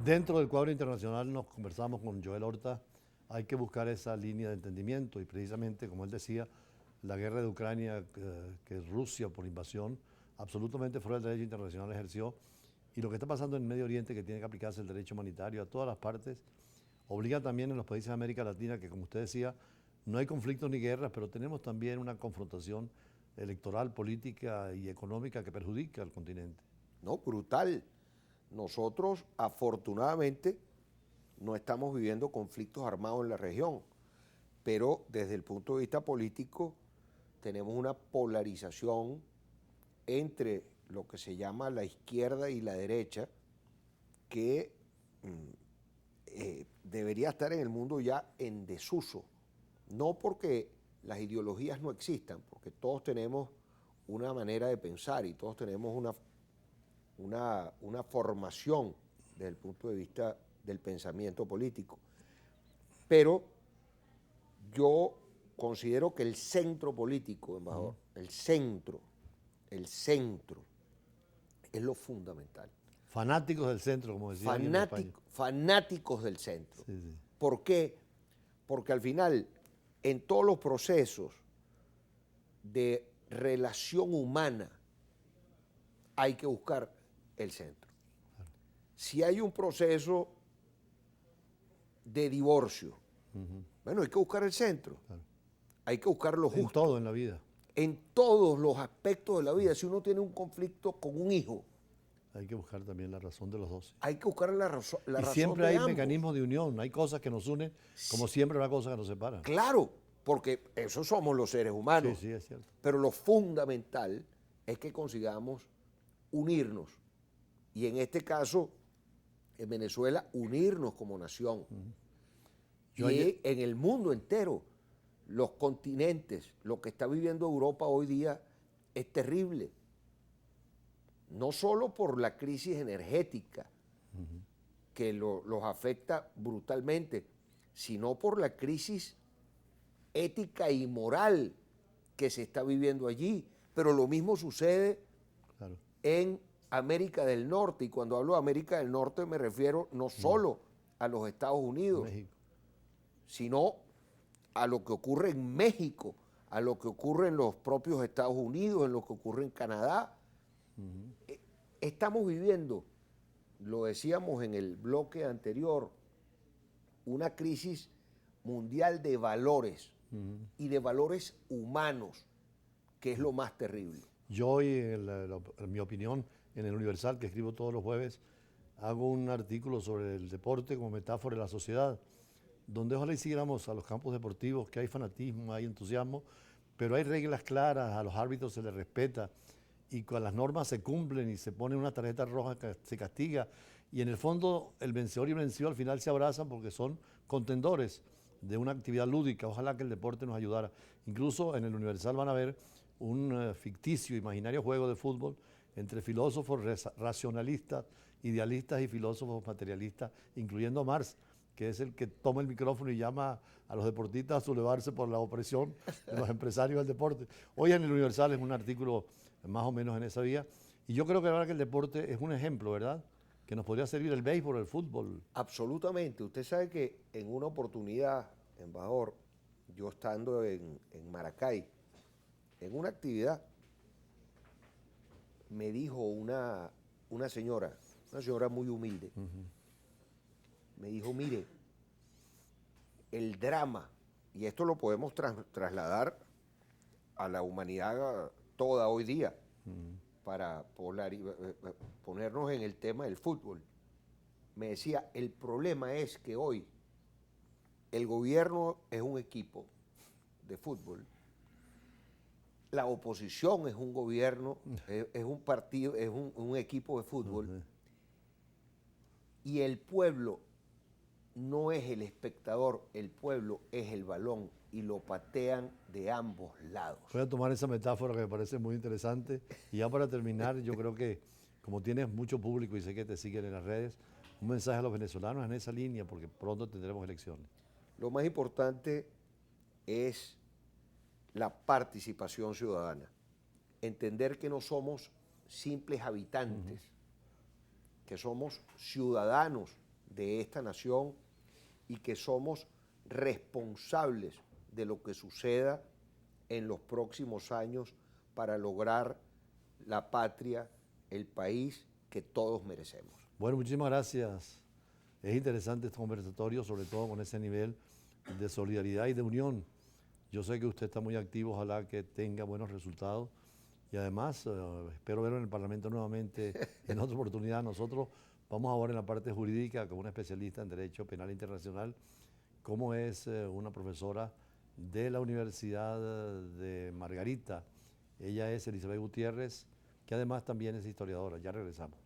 Dentro del cuadro internacional nos conversamos con Joel Horta, hay que buscar esa línea de entendimiento y precisamente, como él decía, la guerra de Ucrania que Rusia por invasión absolutamente fuera del derecho internacional ejerció y lo que está pasando en Medio Oriente que tiene que aplicarse el derecho humanitario a todas las partes, obliga también en los países de América Latina que como usted decía, no hay conflictos ni guerras, pero tenemos también una confrontación electoral, política y económica que perjudica al continente. No, brutal. Nosotros, afortunadamente, no estamos viviendo conflictos armados en la región, pero desde el punto de vista político tenemos una polarización entre lo que se llama la izquierda y la derecha que debería estar en el mundo ya en desuso. No porque las ideologías no existan, porque todos tenemos una manera de pensar y todos tenemos una formación desde el punto de vista del pensamiento político. Pero yo considero que el centro político, embajador, el centro es lo fundamental. Fanáticos del centro, como decía alguien en España. Fanáticos del centro. Sí, sí. ¿Por qué? Porque al final, en todos los procesos de relación humana, hay que buscar el centro. Si hay un proceso de divorcio, bueno, hay que buscar el centro. Claro. Hay que buscar lo justo. En todo en la vida. En todos los aspectos de la vida. Si uno tiene un conflicto con un hijo, hay que buscar también la razón de los dos. Hay que buscar la razón de ambos. Y siempre hay mecanismos de unión, hay cosas que nos unen, como siempre hay cosas que nos separan. Claro, porque eso somos los seres humanos. Sí, sí, es cierto. Pero lo fundamental es que consigamos unirnos. Y en este caso, en Venezuela, unirnos como nación. Y en el mundo entero, los continentes, lo que está viviendo Europa hoy día es terrible. No solo por la crisis energética que los afecta brutalmente, sino por la crisis ética y moral que se está viviendo allí. Pero lo mismo sucede en América del Norte, y cuando hablo de América del Norte me refiero no solo a los Estados Unidos, sino a lo que ocurre en México, a lo que ocurre en los propios Estados Unidos, en lo que ocurre en Canadá. Estamos viviendo, lo decíamos en el bloque anterior, una crisis mundial de valores y de valores humanos, que es lo más terrible. Yo hoy, en mi opinión, en el Universal, que escribo todos los jueves, hago un artículo sobre el deporte como metáfora de la sociedad, donde ojalá hiciéramos a los campos deportivos que hay fanatismo, hay entusiasmo, pero hay reglas claras, a los árbitros se les respeta, y cuando las normas se cumplen y se pone una tarjeta roja que se castiga, y en el fondo el vencedor y el vencido al final se abrazan porque son contendores de una actividad lúdica. Ojalá que el deporte nos ayudara. Incluso en el Universal van a ver un ficticio, imaginario juego de fútbol entre filósofos racionalistas, idealistas y filósofos materialistas, incluyendo a Marx, que es el que toma el micrófono y llama a los deportistas a sublevarse por la opresión de los empresarios del deporte. Hoy en el Universal es un artículo más o menos en esa vía, y yo creo que ahora que el deporte es un ejemplo, ¿verdad?, que nos podría servir el béisbol, el fútbol. Absolutamente. Usted sabe que en una oportunidad, embajador, yo estando en Maracay, en una actividad, me dijo una señora muy humilde, me dijo, mire, el drama, y esto lo podemos trasladar a la humanidad toda hoy día, para ponernos en el tema del fútbol. Me decía, el problema es que hoy el gobierno es un equipo de fútbol, la oposición es un gobierno, es un partido, es un equipo de fútbol, y el pueblo no es el espectador, el pueblo es el balón y lo patean de ambos lados. Voy a tomar esa metáfora que me parece muy interesante, y ya para terminar, yo creo que como tienes mucho público y sé que te siguen en las redes, un mensaje a los venezolanos en esa línea, porque pronto tendremos elecciones. Lo más importante es la participación ciudadana, entender que no somos simples habitantes, que somos ciudadanos de esta nación y que somos responsables de lo que suceda en los próximos años para lograr la patria, el país que todos merecemos. Bueno, muchísimas gracias. Es interesante este conversatorio, sobre todo con ese nivel de solidaridad y de unión. Yo sé que usted está muy activo, ojalá que tenga buenos resultados. Y además, espero verlo en el Parlamento nuevamente en otra oportunidad. Nosotros vamos ahora en la parte jurídica con una especialista en Derecho Penal Internacional, como es una profesora de la Universidad de Margarita. Ella es Elizabeth Gutiérrez, que además también es historiadora. Ya regresamos.